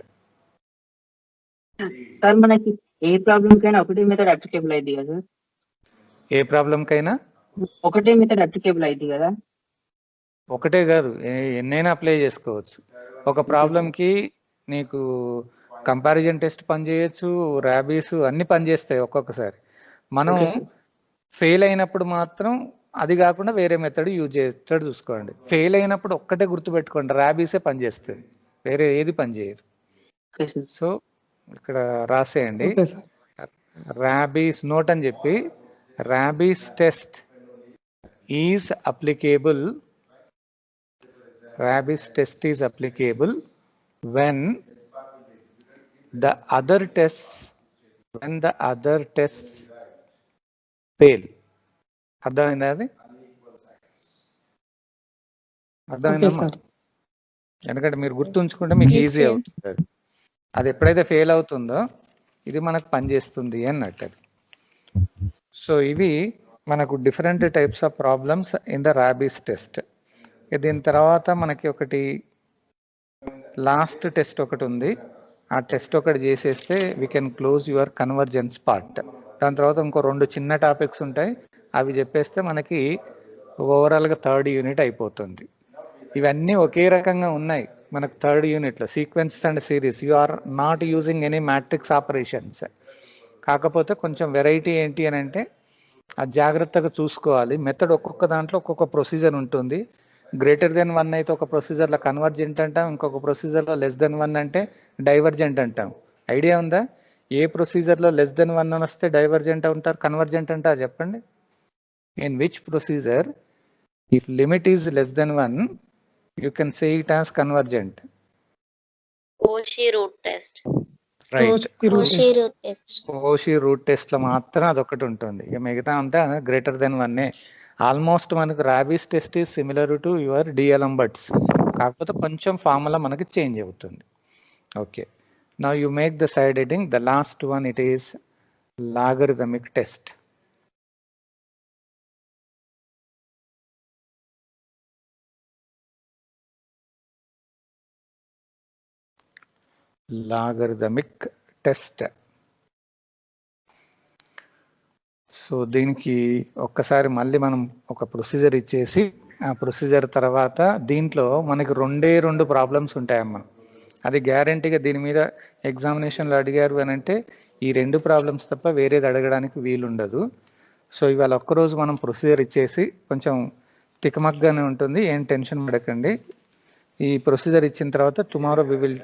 సార్ మనకి ఏ ప్రాబ్లం కైనా ఒకటే మెథడ్ అప్లికేబుల్ అయింది కదా? ఏ ప్రాబ్లంకైనా ఒకటే మెథడ్ అప్లికేబుల్ అయింది కదా? ఒకటే కాదు, ఎన్నైనా అప్లై చేసుకోవచ్చు. ఒక ప్రాబ్లంకి నీకు కంపారిజన్ టెస్ట్ పనిచేయచ్చు, ర్యాబీస్ అన్ని పనిచేస్తాయి ఒక్కొక్కసారి. మనం Okay, sir. ఫెయిల్ అయినప్పుడు మాత్రం అది కాకుండా వేరే మెథడ్ యూజ్ చేస్తాడు చూసుకోండి. ఫెయిల్ అయినప్పుడు ఒక్కటే గుర్తుపెట్టుకోండి, ర్యాబీసే పనిచేస్తుంది, వేరే ఏది పనిచేయదు. Okay, sir. సో ఇక్కడ రాసేయండి ఓకే సార్. ర్యాబీస్ నోట్ అని చెప్పి, rabies test is applicable, rabies test is applicable when the other tests fail. అర్థమైందా? అది ఓకే అర్థమైందమ్మా? సార్. ఎందుకంటే మీరు గుర్తుంచుకుంటే మీకు Yes, ఈజీ sir. అవుతుంది. అది ఎప్పుడైతే ఫెయిల్ అవుతుందో ఇది మనకు పనిచేస్తుంది అన్నట్టు అది. సో ఇవి మనకు different types of problems in the rabies test. దీని తర్వాత మనకి ఒకటి లాస్ట్ టెస్ట్ ఒకటి ఉంది, ఆ టెస్ట్ ఒకటి చేసేస్తే we can close your convergence part. దాని తర్వాత ఇంకో 2 చిన్న టాపిక్స్ ఉంటాయి, అవి చెప్పేస్తే మనకి ఓవరాల్గా 3rd యూనిట్ అయిపోతుంది. ఇవన్నీ ఒకే రకంగా ఉన్నాయి మనకు 3rd యూనిట్లో, sequence and series. You are not using any matrix operations. కాకపోతే కొంచెం వెరైటీ ఏంటి అని అంటే అది జాగ్రత్తగా చూసుకోవాలి. మెథడ్ ఒక్కొక్క దాంట్లో ఒక్కొక్క ప్రొసీజర్ ఉంటుంది. గ్రేటర్ దెన్ 1 అయితే ఒక ప్రొసీజర్లో కన్వర్జెంట్ అంటాం, ఇంకొక ప్రొసీజర్లో లెస్ దెన్ 1 అంటే డైవర్జెంట్ అంటాం. ఐడియా ఉందా? ఏ ప్రొసీజర్లో లెస్ దెన్ 1 అని వస్తే డైవర్జెంట్ అంటారు, కన్వర్జెంట్ అంటారు చెప్పండి. In which procedure if limit is less than 1 you can say it as convergent? Cauchy root test. Right. Cauchy root test. Cauchy root test లో మాత్రం అదొకటి ఉంటుంది, ఇక మిగతా అంతా గ్రేటర్ దెన్ 1. ఆల్మోస్ట్ మనకు Raabe's test is similar to your D'Alembert's, కాకపోతే కొంచెం ఫార్ములా మనకి చేంజ్ అవుతుంది. Okay, now you make the side heading, the last one it is logarithmic test. Logarithmic test. So దీనికి ఒక్కసారి మళ్ళీ మనం ఒక ప్రొసీజర్ ఇచ్చేసి, ఆ ప్రొసీజర్ తర్వాత దీంట్లో మనకి 2 ప్రాబ్లమ్స్ ఉంటాయమ్మా. అది గ్యారంటీగా దీని మీద ఎగ్జామినేషన్లో అడిగారు అని అంటే ఈ 2 ప్రాబ్లమ్స్ తప్ప వేరేది అడగడానికి వీలుండదు. సో ఇవాళ ఒక్కరోజు మనం ప్రొసీజర్ ఇచ్చేసి కొంచెం తికమగ్గానే ఉంటుంది, ఏం టెన్షన్ పడకండి. ఈ ప్రొసీజర్ ఇచ్చిన తర్వాత tomorrow we will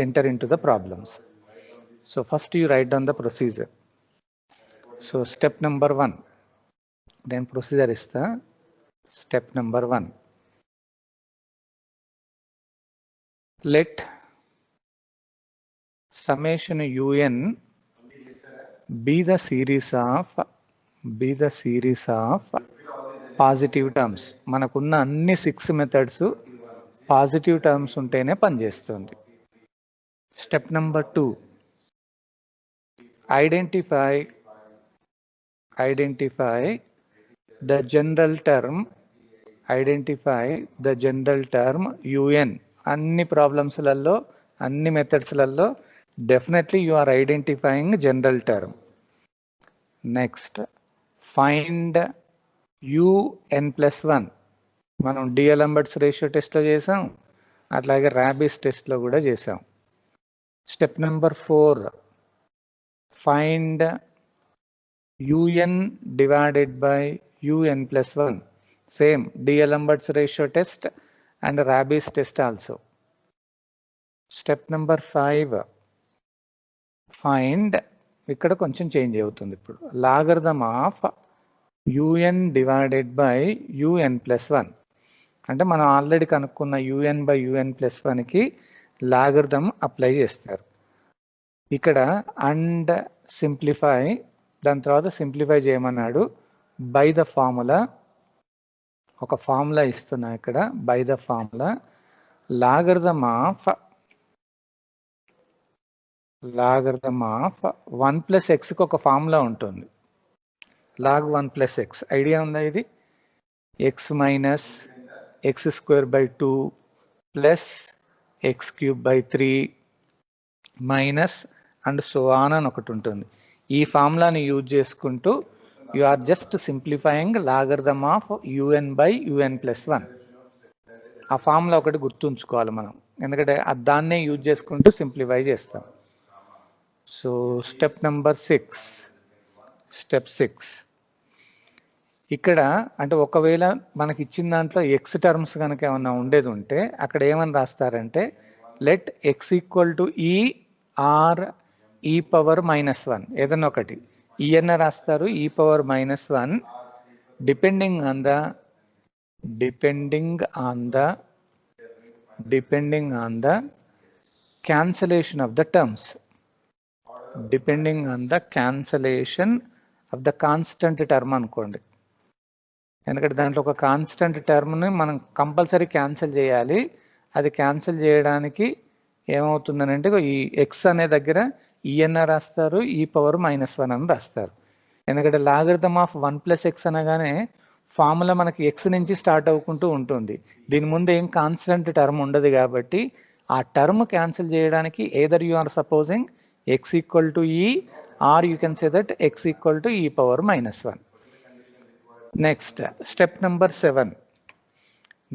enter in to the problems. So first you write down the procedure. So step number 1 నేను ప్రొసీజర్ ఇస్తా. Step number 1, let summation un be the series of positive terms. మనకున్న అన్ని 6 methods positive terms ఉంటేనే పనిచేస్తుంది. Step number 2, identify the general term un. అన్ని ప్రాబ్లమ్స్లలో అన్ని మెథడ్స్లలో definitely you are identifying general term. Next find UN+1. మనం డిఎల్ఎంబర్ట్స్ రేషియో టెస్ట్లో చేసాం, అట్లాగే ర్యాబీస్ టెస్ట్లో కూడా చేసాం. Step number 4, find UN divided by UN+1. Same D'Alembert's ratio test and rabies test also. Step number 5, find, ఇక్కడ కొంచెం చేంజ్ అవుతుంది ఇప్పుడు, logarithm of un divided by un plus 1. అంటే మనం ఆల్రెడీ కనుక్కున్న un బై un ప్లస్ 1కి లాగరిథం అప్లై చేస్తారు. ఇక్కడ అండ్ సింప్లిఫై, దాని తర్వాత సింప్లిఫై చేయమన్నాడు. బై ద ఫార్ములా, ఒక ఫార్ములా ఇస్తున్నా ఇక్కడ, by the formula logarithm of 1 plus ఎక్స్కి ఒక ఫార్ములా ఉంటుంది, లాగ్ 1 ప్లస్ ఎక్స్. ఐడియా ఉందా ఇది? X minus x square by 2 plus x cube by 3 minus and so on అని ఒకటి ఉంటుంది. ఈ ఫార్ములాని యూజ్ చేసుకుంటూ you are just simplifying logarithm of un by un plus 1. ఆ ఫార్ములా ఒకటి గుర్తుంచుకోవాలి మనం, ఎందుకంటే దాన్నే యూజ్ చేసుకుంటూ సింప్లిఫై చేస్తాం. సో స్టెప్ నెంబర్ 6, స్టెప్ 6 ఇక్కడ అంటే ఒకవేళ మనకి ఇచ్చిన దాంట్లో ఎక్స్ టర్మ్స్ కనుక ఏమన్నా ఉండేది ఉంటే అక్కడ ఏమని రాస్తారంటే let X equal to e are ఈ పవర్ -1, ఏదన్నా ఒకటి ఈఎన్ రాస్తారు, ఈ power -1 depending on the cancellation of the terms, depending on the cancellation of the constant term అనుకోండి. ఎందుకంటే దాంట్లో ఒక కాన్స్టెంట్ టర్మ్ని మనం కంపల్సరీ క్యాన్సిల్ చేయాలి. అది క్యాన్సిల్ చేయడానికి ఏమవుతుందనంటే ఈ ఎక్స్ అనే దగ్గర ఈఎన్ఆర్ రాస్తారు, ఈ పవర్ -1 అని రాస్తారు. ఎందుకంటే లాగరిథం ఆఫ్ 1 ప్లస్ ఎక్స్ అనగానే ఫార్ములా మనకి ఎక్స్ నుంచి స్టార్ట్ అవ్వుకుంటూ ఉంటుంది. దీని ముందు ఏం కాన్స్టెంట్ టర్మ్ ఉండదు కాబట్టి ఆ టర్మ్ క్యాన్సిల్ చేయడానికి either you are supposing x equal to e or you can say that x equal to e power -1. Next, step number 7.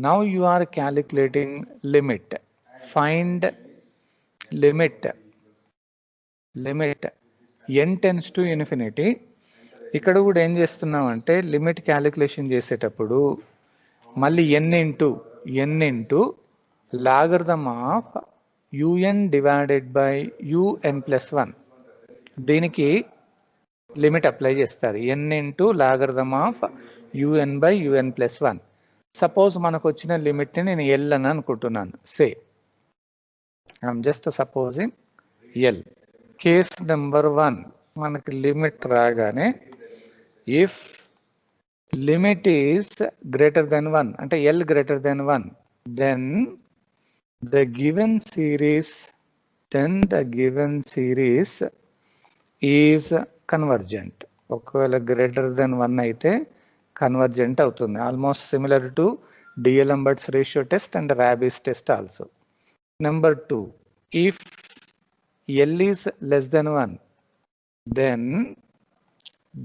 Now you are calculating limit. Find limit n tends to infinity. ఇక్కడ కూడా ఏం చేస్తున్నాం అంటే limit calculation చేసేటప్పుడు మళ్ళీ n into logarithm of un divided by un plus 1 దీనికి limit apply చేస్తారు. n into logarithm of un by un plus 1. Suppose మనకు వచ్చిన లిమిట్ని నేను ఎల్ అని అనుకుంటున్నాను. Say I'm just supposing L. Case number 1 మనకి లిమిట్ రాగానే if limit is greater than 1 అంటే L greater than 1 then the given series is convergent. ఒకవేళ గ్రేటర్ దెన్ 1 అయితే కన్వర్జెంట్ అవుతుంది. Almost similar to D'Alembert's ratio test and Raabe's test also. Number 2, if L is less than 1 then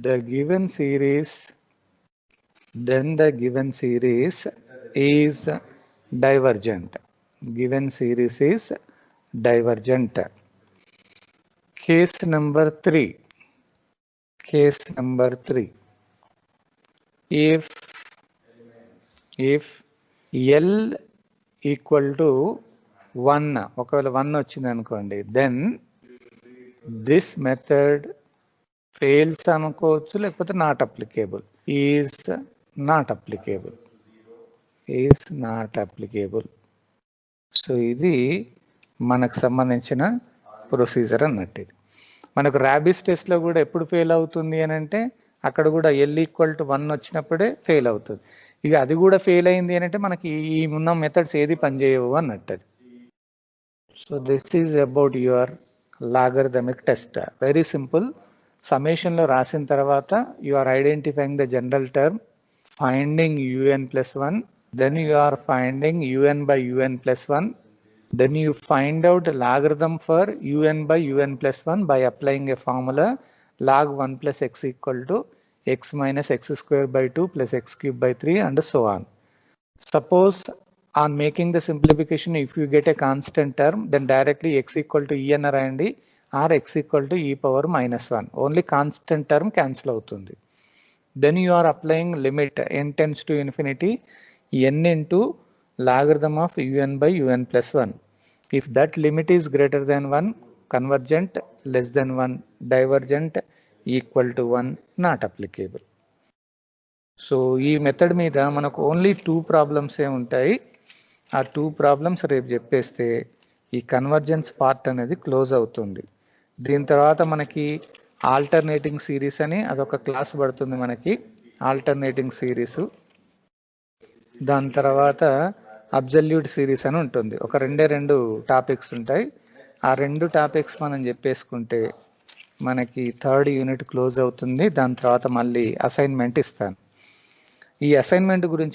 the given series is divergent. Case number 3, if L equal to 1 ఒకవేళ 1 వచ్చింది అనుకోండి then this method fails అనుకోవచ్చు, లేకపోతే not applicable. Is not applicable. So ఇది మనకు సంబంధించిన procedure అన్నట్టు. ఇది మనకు ర్యాబీస్ టెస్ట్లో కూడా ఎప్పుడు ఫెయిల్ అవుతుంది అని అంటే అక్కడ కూడా ఎల్ ఈక్వల్ టు 1 వచ్చినప్పుడే ఫెయిల్ అవుతుంది. ఇక అది కూడా ఫెయిల్ అయింది అని అంటే మనకి ఈ ఉన్న మెథడ్స్ ఏది పనిచేయవు అన్నట్టు. So this is about your logarithmic test. Very simple. Summation లో రాసిన తర్వాత you are identifying the general term, finding un plus 1, then you are finding un by un plus 1, then you find out logarithm for un by un plus 1 by applying a formula log 1 plus x equal to x minus x square by 2 plus x cube by 3 and so on. Suppose on making the simplification, if you get a constant term, then directly x equal to en and or x equal to e power minus 1. Only constant term cancel avutundi. Then you are applying limit n tends to infinity n into logarithm of un by un plus 1. If that limit is greater than 1, convergent, less than 1, divergent, equal to 1, not applicable. So ఈ method మీద మనకు only 2 ప్రాబ్లమ్సే ఉంటాయి. ఆ 2 problems రేపు చెప్పేస్తే ఈ convergence part అనేది close అవుతుంది. దీని తర్వాత మనకి ఆల్టర్నేటింగ్ సిరీస్ అని అదొక క్లాస్ పడుతుంది మనకి, ఆల్టర్నేటింగ్ సిరీస్. దాని తర్వాత అబ్జల్యూట్ సిరీస్ అని ఉంటుంది. ఒక 2 టాపిక్స్ ఉంటాయి. ఆ 2 టాపిక్స్ మనం చెప్పేసుకుంటే మనకి 3rd యూనిట్ క్లోజ్ అవుతుంది. దాని తర్వాత మళ్ళీ అసైన్మెంట్ ఇస్తాను. ఈ అసైన్మెంట్ గురించి